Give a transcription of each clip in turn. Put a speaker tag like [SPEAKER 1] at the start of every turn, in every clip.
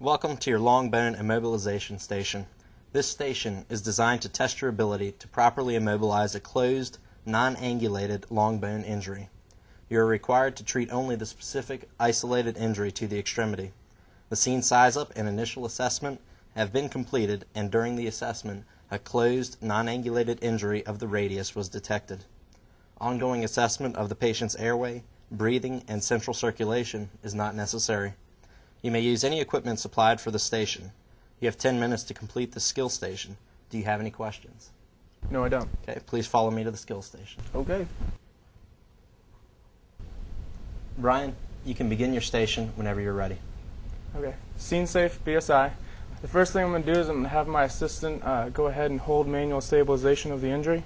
[SPEAKER 1] Welcome to your long bone immobilization station. This station is designed to test your ability to properly immobilize a closed, non-angulated long bone injury. You are required to treat only the specific isolated injury to the extremity. The scene size-up and initial assessment have been completed, and during the assessment, a closed, non-angulated injury of the radius was detected. Ongoing assessment of the patient's airway, breathing, and central circulation is not necessary. You may use any equipment supplied for the station. You have 10 minutes to complete the skill station. Do you have any questions?
[SPEAKER 2] No, I don't.
[SPEAKER 1] Okay, please follow me to the skill station.
[SPEAKER 2] Okay.
[SPEAKER 1] Brian, you can begin your station whenever you're ready.
[SPEAKER 2] Okay. Scene safe, BSI. The first thing I'm going to do is I'm going to have my assistant go ahead and hold manual stabilization of the injury.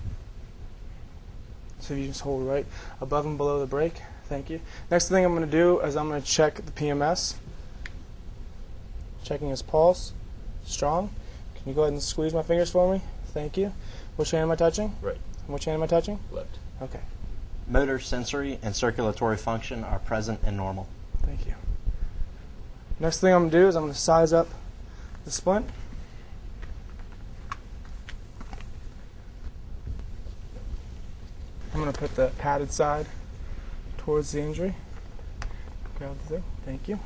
[SPEAKER 2] So if you just hold right above and below the brake. Thank you. Next thing I'm going to do is I'm going to check the PMS. Checking his pulse. Strong. Can you go ahead and squeeze my fingers for me? Thank you. Which hand am I touching?
[SPEAKER 1] Right.
[SPEAKER 2] And which hand am I touching?
[SPEAKER 1] Left.
[SPEAKER 2] Okay.
[SPEAKER 1] Motor, sensory, and circulatory function are present and normal.
[SPEAKER 2] Thank you. Next thing I'm going to do is I'm going to size up the splint. I'm going to put the padded side towards the injury. Grab the thing. Thank you.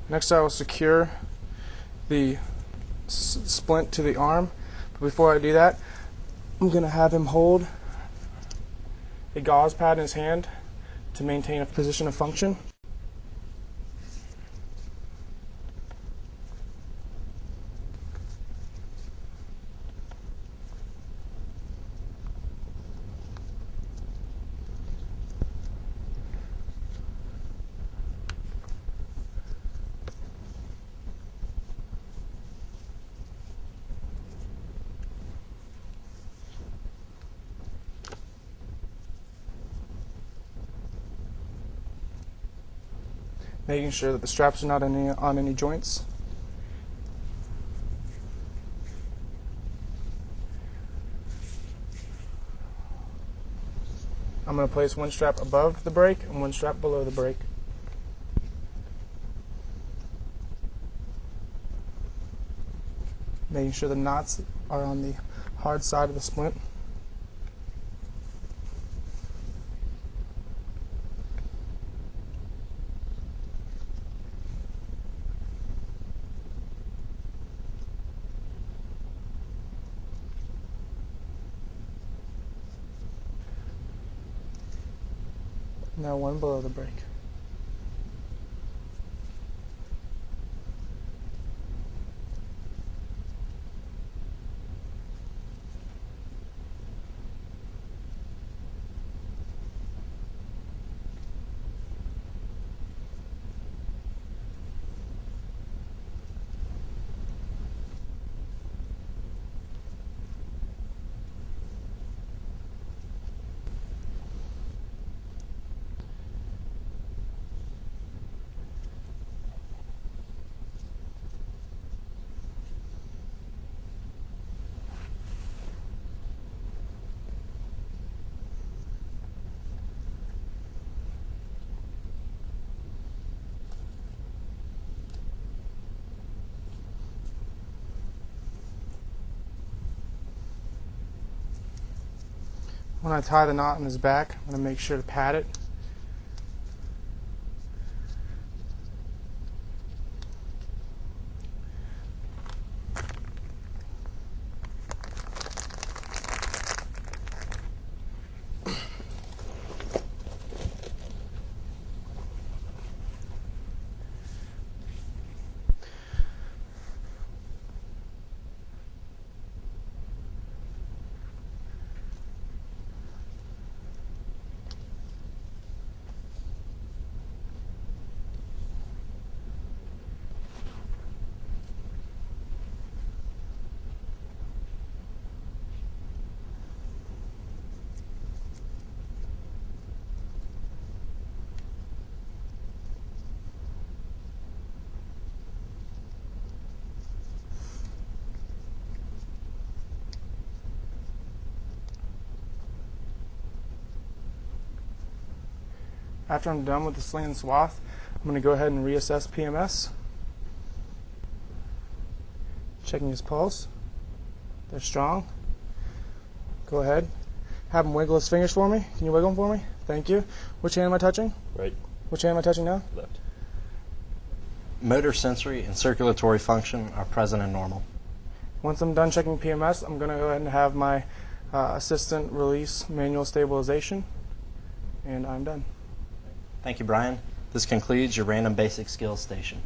[SPEAKER 2] Next, I will secure the splint to the arm. But before I do that, I'm going to have him hold a gauze pad in his hand to maintain a position of function. Making sure that the straps are not on any joints. I'm going to place one strap above the brake and one strap below the brake. Making sure the knots are on the hard side of the splint. Now one below the brake. When I tie the knot in his back, I'm going to make sure to pad it. After I'm done with the sling and swath, I'm going to go ahead and reassess PMS. Checking his pulse. They're strong. Go ahead. Have him wiggle his fingers for me. Can you wiggle them for me? Thank you. Which hand am I touching?
[SPEAKER 3] Right.
[SPEAKER 2] Which hand am I touching now?
[SPEAKER 3] Left.
[SPEAKER 1] Motor, sensory, and circulatory function are present and normal.
[SPEAKER 2] Once I'm done checking PMS, I'm going to go ahead and have my assistant release manual stabilization, and I'm done.
[SPEAKER 1] Thank you, Brian. This concludes your Random Basic Skills station.